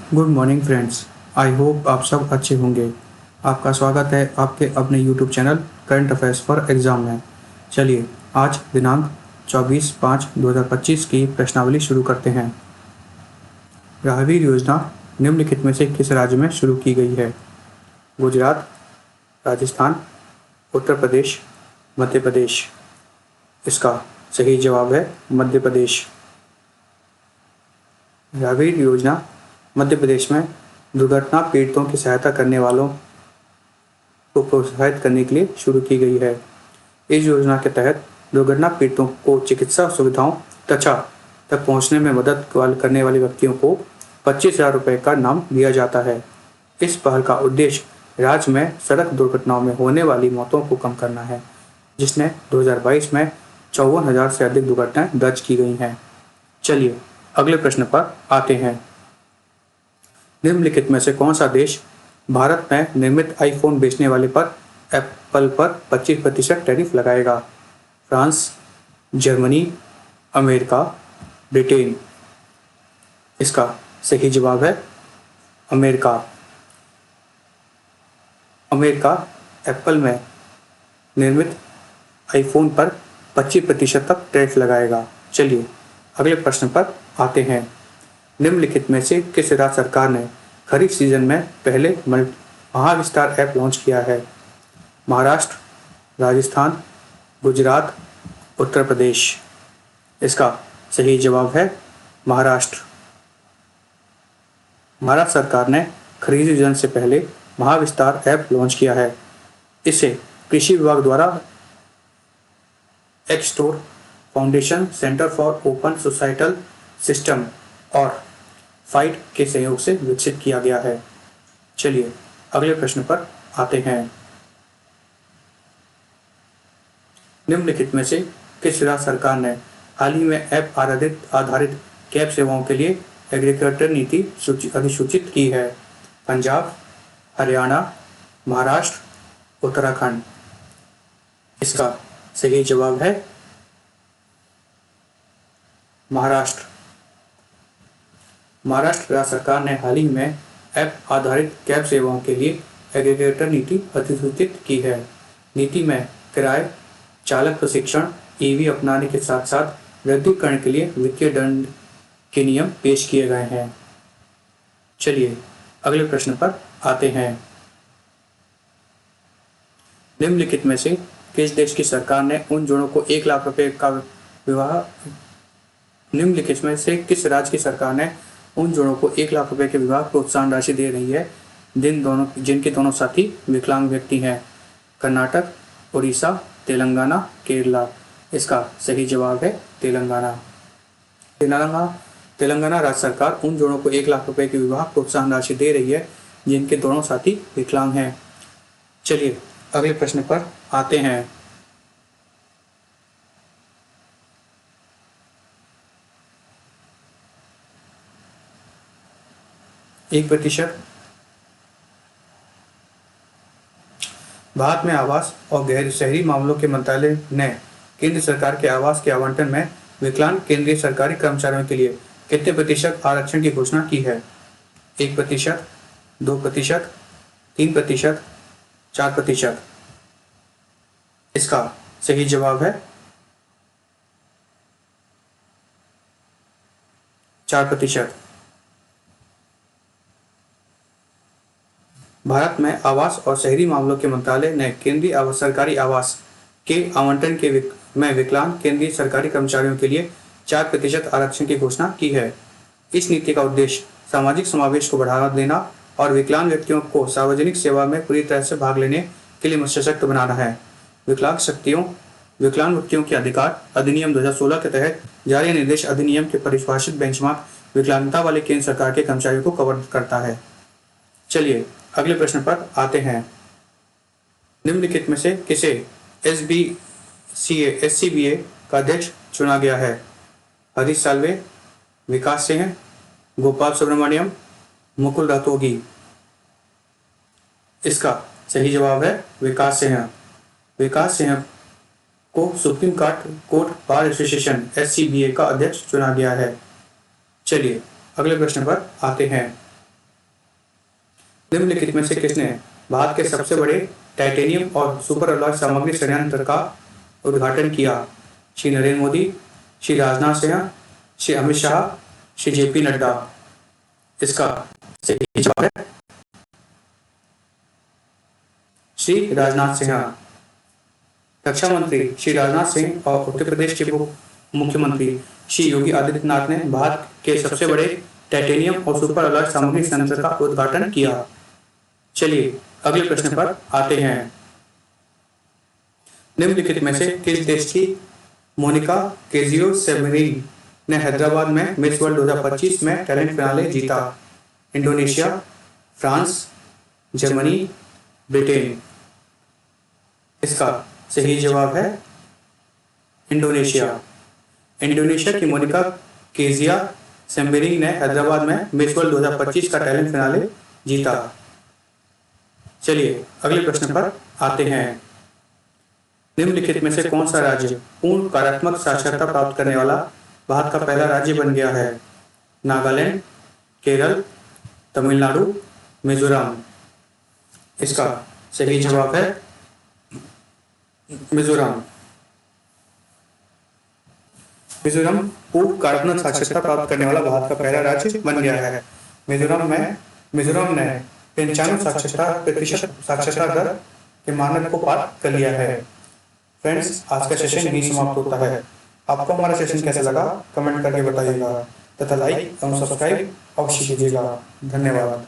Good morning friends. I hope आप सब अच्छे होंगे। आपका स्वागत है आपके अपने YouTube channel current affairs for exam में। चलिए आज दिनांक 24/5/2025 की प्रश्नावली शुरू करते हैं। राहगीर योजना निम्नलिखित में से किस राज्य में शुरू की गई है? गुजरात, राजस्थान, उत्तर प्रदेश, मध्य प्रदेश। इसका सही जवाब है मध्य प्रदेश। राहगीर योजना मध्य प्रदेश में दुर्घटना पीड़ितों की सहायता करने वालों को प्रोत्साहित करने के लिए शुरू की गई है। इस योजना के तहत दुर्घटना पीड़ितों को चिकित्सा सुविधाओं तक पहुंचने में मदद करने वाले व्यक्तियों को 25,000 रुपये का इनाम दिया जाता है। इस पहल का उद्देश्य राज्य में सड़क दुर्घटनाओं में होने वाली मौतों को कम करना है, जिसने 2022 में 54,000 से अधिक दुर्घटनाएं दर्ज की गई हैं। चलिए अगले प्रश्न पर आते हैं। निम्नलिखित में से कौन सा देश भारत में निर्मित आईफोन बेचने वाले पर एप्पल पर 25% टैरिफ लगाएगा? France, Germany, America, Britain. इसका सही जवाब है अमेरिका। अमेरिका एप्पल में निर्मित आईफोन पर 25% तक टैरिफ लगाएगा। चलिए अगले प्रश्न पर आते हैं। निम्नलिखित में से किस राज्य सरकार ने खरीफ सीजन में पहले महाविस्तार ऐप लॉन्च किया है? महाराष्ट्र, राजस्थान, गुजरात, उत्तर प्रदेश। इसका सही जवाब है महाराष्ट्र। महाराष्ट्र सरकार ने खरीफ सीजन से पहले महाविस्तार ऐप लॉन्च किया है। इसे कृषि विभाग द्वारा एक्सटोर foundation, centre for open societal system और फाइट के सहयोग से विकसित किया गया है। चलिए अगले प्रश्न पर आते हैं। निम्नलिखित में से किस राज्य सरकार ने हाल ही में ऐप आधारित कैब सेवाओं के लिए एग्रीकल्चर नीति अधिसूचित की है? पंजाब, हरियाणा, महाराष्ट्र, उत्तराखंड। इसका सही जवाब है महाराष्ट्र। महाराष्ट्र राज्य सरकार ने हाल ही में ऐप आधारित कैब सेवाओं के लिए एग्रीगेटर नीति अधिसूचित की है। नीति में किराए, चालक प्रशिक्षण, ईवी अपनाने के साथ साथ विद्युतीकरण के लिए वित्तीय दंड के नियम पेश किए गए हैं। चलिए अगले प्रश्न पर आते हैं। निम्नलिखित में से किस देश की सरकार ने उन जोड़ों को 1 लाख रुपए का विवाह निम्नलिखित में से किस राज्य की सरकार ने उन जोड़ों को 1 लाख रुपए के विवाह प्रोत्साहन राशि दे रही है जिनके दोनों साथी विकलांग व्यक्ति हैं? कर्नाटक, उड़ीसा, तेलंगाना, केरला। इसका सही जवाब है तेलंगाना। तेलंगाना राज्य सरकार उन जोड़ों को 1 लाख रुपए की विवाह प्रोत्साहन राशि दे रही है जिनके दोनों साथी विकलांग हैं। चलिए अगले प्रश्न पर आते हैं। 1%। भारत में आवास और गैर शहरी मामलों के मंत्रालय ने केंद्र सरकार के आवास के आवंटन में विकलांग केंद्रीय सरकारी कर्मचारियों के लिए कितने प्रतिशत आरक्षण की घोषणा की है? 1%, 2%, 3%, 4%। इसका सही जवाब है 4%। भारत में आवास और शहरी मामलों के मंत्रालय ने केंद्रीय सरकारी आवास के आवंटन में विकलांग केंद्रीय सरकारी कर्मचारियों के लिए 4% आरक्षण की घोषणा की है। इस नीति का उद्देश्य सामाजिक समावेश को बढ़ावा देना और विकलांग व्यक्तियों को सार्वजनिक सेवा में पूरी तरह से भाग लेने के लिए सशक्त बनाना है। विकलांग व्यक्तियों के अधिकार अधिनियम 2016 के तहत जारी निर्देश अधिनियम के परिभाषित बेंचमार्क विकलांगता वाले केंद्र सरकार के कर्मचारियों को कवर करता है। चलिए अगले प्रश्न पर आते हैं। निम्नलिखित में से किसे SCBA का अध्यक्ष चुना गया है? हरीश साल्वे, विकास सिंह, गोपाल सुब्रमण्यम, मुकुल रोहतगी। इसका सही जवाब है विकास सिंह। विकास सिंह को supreme court bar association SCBA का अध्यक्ष चुना गया है। चलिए अगले प्रश्न पर आते हैं। निम्नलिखित में से किसने भारत के सबसे बड़े टाइटेनियम और सुपर अलॉय सामग्री संयंत्र का उद्घाटन किया? श्री नरेंद्र मोदी, श्री राजनाथ सिंह, श्री अमित शाह, श्री जेपी नड्डा। इसका सही जवाब है श्री राजनाथ सिंह। रक्षा मंत्री श्री राजनाथ सिंह और उत्तर प्रदेश के मुख्यमंत्री श्री योगी आदित्यनाथ ने भारत के सबसे बड़े टाइटेनियम और सुपर अलॉय सामग्री संयंत्र का उद्घाटन किया। चलिए अगले प्रश्न पर आते हैं। निम्नलिखित में से किस देश की मोनिका केजियो सेमेरिन ने हैदराबाद में मिस वर्ल्ड 2025 में टैलेंट फिनाले जीता? Indonesia, France, Germany, Britain. इसका सही जवाब है इंडोनेशिया। इंडोनेशिया की मोनिका केजिया सेमेरिन ने हैदराबाद में मिस वर्ल्ड 2025 का टैलेंट फिनाले जीता। चलिए अगले प्रश्न पर आते हैं। निम्नलिखित में से कौन सा राज्य पूर्ण कार्यात्मक साक्षरता प्राप्त करने वाला भारत का पहला राज्य बन गया है? नागालैंड, केरल, तमिलनाडु, मिजोरम। इसका सही जवाब है मिजोरम। मिजोरम पूर्ण कार्यात्मक साक्षरता प्राप्त करने वाला भारत का पहला राज्य बन गया है। मिजोरम ने 95% साक्षरता दर के मानक को पार कर लिया है। फ्रेंड्स, आज का सेशन यही समाप्त होता है। आपको हमारा सेशन कैसा लगा कमेंट करके बताइएगा तथा लाइक एवं सब्सक्राइब अवश्य कीजिएगा। धन्यवाद।